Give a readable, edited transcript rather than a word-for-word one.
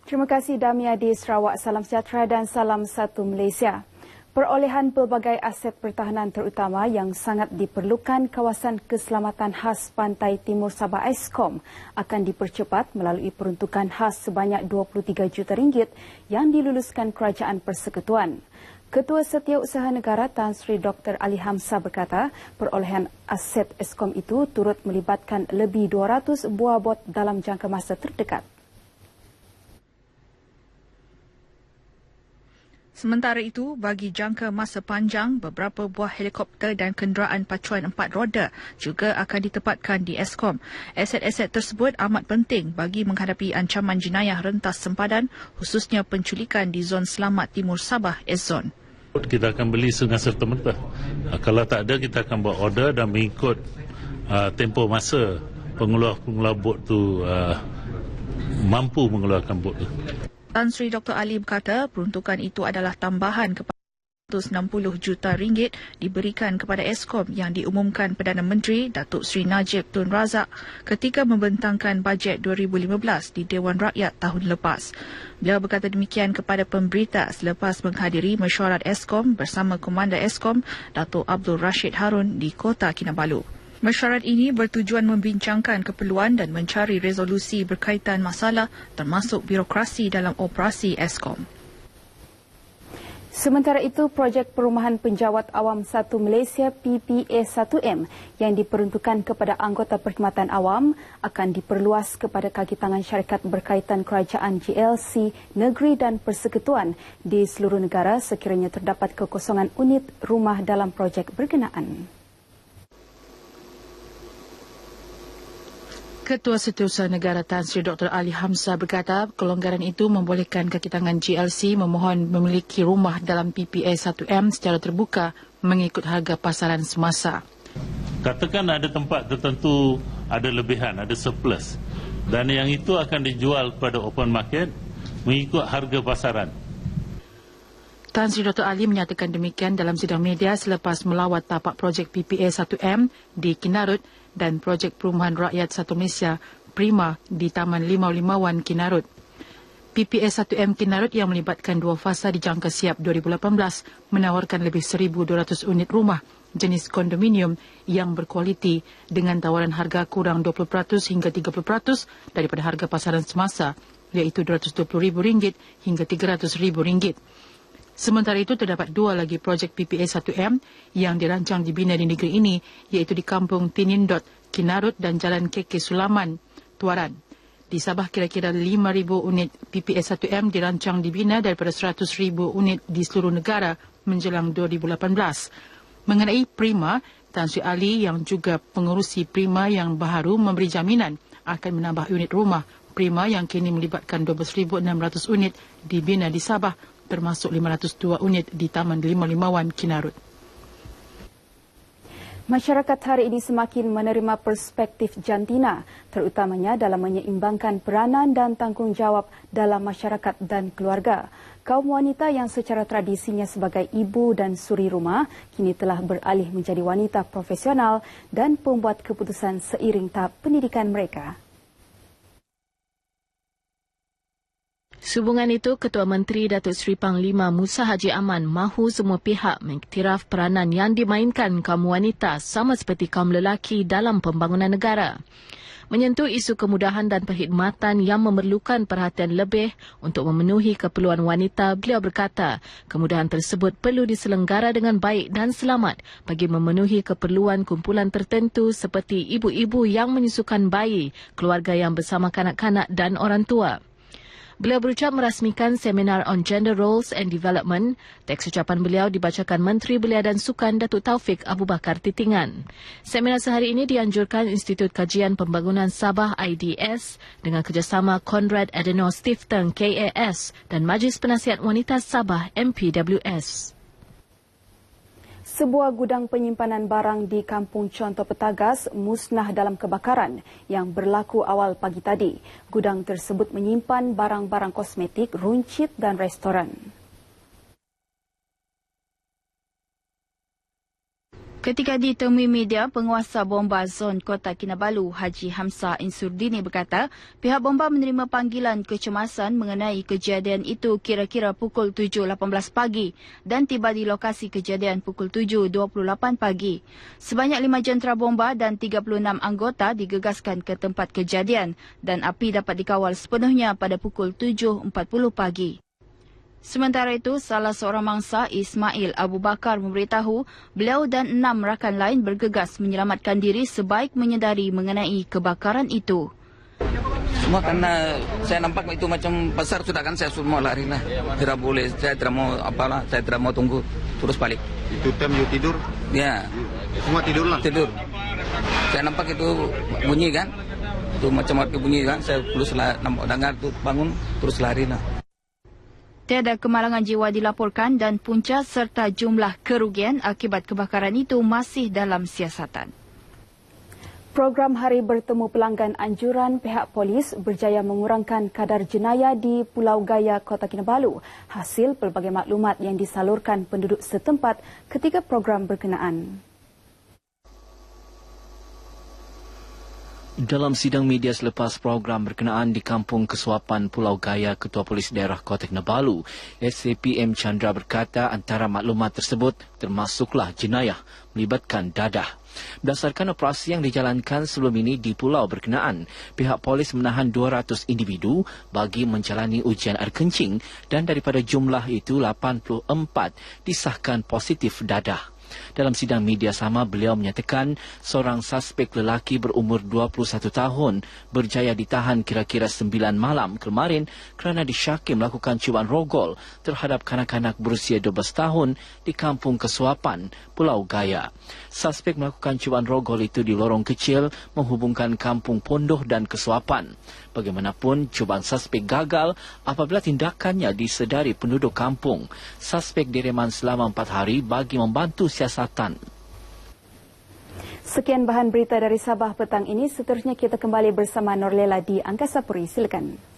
Terima kasih Damia di Sarawak. Salam sejahtera dan salam satu Malaysia. Perolehan pelbagai aset pertahanan terutama yang sangat diperlukan kawasan keselamatan khas Pantai Timur Sabah Eskom akan dipercepat melalui peruntukan khas sebanyak 23 juta ringgit yang diluluskan Kerajaan Persekutuan. Ketua Setiausaha Negara Tan Sri Dr. Ali Hamzah berkata, perolehan aset Eskom itu turut melibatkan lebih 200 buah bot dalam jangka masa terdekat. Sementara itu, bagi jangka masa panjang, beberapa buah helikopter dan kenderaan pacuan 4 roda juga akan ditempatkan di Eskom. Aset-aset tersebut amat penting bagi menghadapi ancaman jenayah rentas sempadan, khususnya penculikan di Zon Selamat Timur Sabah, S-Zone. Kita akan beli dengan serta-merta. Kalau tak ada, kita akan buat order dan mengikut tempoh masa pengeluar bot tu mampu mengeluarkan bot tu. Tan Sri Dr. Ali berkata peruntukan itu adalah tambahan kepada 160 juta ringgit diberikan kepada Eskom yang diumumkan Perdana Menteri Datuk Seri Najib Tun Razak ketika membentangkan bajet 2015 di Dewan Rakyat tahun lepas. Beliau berkata demikian kepada pemberita selepas menghadiri mesyuarat Eskom bersama Komander Eskom Datuk Abdul Rashid Harun di Kota Kinabalu. Mesyuarat ini bertujuan membincangkan keperluan dan mencari resolusi berkaitan masalah termasuk birokrasi dalam operasi Eskom. Sementara itu, projek Perumahan Penjawat Awam 1 Malaysia PPA1M yang diperuntukkan kepada anggota perkhidmatan awam akan diperluas kepada kaki tangan syarikat berkaitan kerajaan GLC, negeri dan persekutuan di seluruh negara sekiranya terdapat kekosongan unit rumah dalam projek berkenaan. Ketua Setiausaha Negara Tan Sri Dr. Ali Hamzah berkata kelonggaran itu membolehkan kaki tangan GLC memohon memiliki rumah dalam PPA 1M secara terbuka mengikut harga pasaran semasa. Katakan ada tempat tertentu ada lebihan, ada surplus dan yang itu akan dijual pada open market mengikut harga pasaran. Tan Sri Dr. Ali menyatakan demikian dalam sidang media selepas melawat tapak projek PPA 1M di Kinarut dan projek Perumahan Rakyat 1 Malaysia Prima di Taman Limau Wan Kinarut. PPA 1M Kinarut yang melibatkan dua fasa dijangka siap 2018 menawarkan lebih 1,200 unit rumah jenis kondominium yang berkualiti dengan tawaran harga kurang 20% hingga 30% daripada harga pasaran semasa iaitu RM220,000 hingga RM300,000. Sementara itu, terdapat dua lagi projek PPA 1M yang dirancang dibina di negeri ini, iaitu di Kampung Tinindot, Kinarut dan Jalan KK Sulaman, Tuaran. Di Sabah, kira-kira 5,000 unit PPA 1M dirancang dibina daripada 100,000 unit di seluruh negara menjelang 2018. Mengenai Prima, Tan Sri Ali yang juga pengurusi Prima yang baharu memberi jaminan akan menambah unit rumah Prima yang kini melibatkan 12,600 unit dibina di Sabah, termasuk 502 unit di Taman Limau Wan Kinarut. Masyarakat hari ini semakin menerima perspektif jantina, terutamanya dalam menyeimbangkan peranan dan tanggungjawab dalam masyarakat dan keluarga. Kaum wanita yang secara tradisinya sebagai ibu dan suri rumah, kini telah beralih menjadi wanita profesional dan pembuat keputusan seiring tahap pendidikan mereka. Sehubungan itu, Ketua Menteri Datuk Seri Panglima Musa Haji Aman mahu semua pihak mengiktiraf peranan yang dimainkan kaum wanita sama seperti kaum lelaki dalam pembangunan negara. Menyentuh isu kemudahan dan perkhidmatan yang memerlukan perhatian lebih untuk memenuhi keperluan wanita, beliau berkata kemudahan tersebut perlu diselenggara dengan baik dan selamat bagi memenuhi keperluan kumpulan tertentu seperti ibu-ibu yang menyusukan bayi, keluarga yang bersama kanak-kanak dan orang tua. Beliau berucap merasmikan seminar on Gender Roles and Development. Teks ucapan beliau dibacakan Menteri Belia dan Sukan Datuk Taufik Abu Bakar Titingan. Seminar sehari ini dianjurkan Institut Kajian Pembangunan Sabah IDS dengan kerjasama Konrad Adenauer Stiftung KAS dan Majlis Penasihat Wanita Sabah MPWS. Sebuah gudang penyimpanan barang di Kampung Contoh Petagas musnah dalam kebakaran yang berlaku awal pagi tadi. Gudang tersebut menyimpan barang-barang kosmetik, runcit dan restoran. Ketika ditemui media, penguasa bomba zon Kota Kinabalu, Haji Hamzah Insurdini berkata, pihak bomba menerima panggilan kecemasan mengenai kejadian itu kira-kira pukul 7.18 pagi dan tiba di lokasi kejadian pukul 7.28 pagi. Sebanyak 5 jentera bomba dan 36 anggota digegaskan ke tempat kejadian dan api dapat dikawal sepenuhnya pada pukul 7.40 pagi. Sementara itu, salah seorang mangsa, Ismail Abu Bakar, memberitahu beliau dan 6 rakan lain bergegas menyelamatkan diri sebaik menyedari mengenai kebakaran itu. Semua karena saya nampak itu macam besar sudah kan, saya semua lari lah. Tidak boleh, saya tidak mau apalah, saya tidak mau tunggu, terus balik. Itu time you tidur? Ya. Semua tidur lah? Tidur. Saya nampak itu bunyi kan, itu macam api bunyi kan, saya terus dengar tu bangun, terus lari lah. Tiada kemalangan jiwa dilaporkan dan punca serta jumlah kerugian akibat kebakaran itu masih dalam siasatan. Program Hari Bertemu Pelanggan anjuran pihak polis berjaya mengurangkan kadar jenayah di Pulau Gaya, Kota Kinabalu hasil pelbagai maklumat yang disalurkan penduduk setempat ketika program berkenaan. Dalam sidang media selepas program berkenaan di Kampung Kesuapan Pulau Gaya, Ketua Polis Daerah Kota Kinabalu, SAPM Chandra berkata antara maklumat tersebut termasuklah jenayah melibatkan dadah. Berdasarkan operasi yang dijalankan sebelum ini di pulau berkenaan, pihak polis menahan 200 individu bagi menjalani ujian air kencing dan daripada jumlah itu 84 disahkan positif dadah. Dalam sidang media sama, beliau menyatakan seorang suspek lelaki berumur 21 tahun berjaya ditahan kira-kira 9 malam kemarin kerana disyaki melakukan cubaan rogol terhadap kanak-kanak berusia 12 tahun di Kampung Kesuapan, Pulau Gaya. Suspek melakukan cubaan rogol itu di lorong kecil menghubungkan Kampung Pondoh dan Kesuapan. Bagaimanapun, cubaan suspek gagal apabila tindakannya disedari penduduk kampung. Suspek direman selama 4 hari bagi membantu siasatan. Sekian bahan berita dari Sabah petang ini. Seterusnya kita kembali bersama Norlela di Angkasa Puri. Silakan.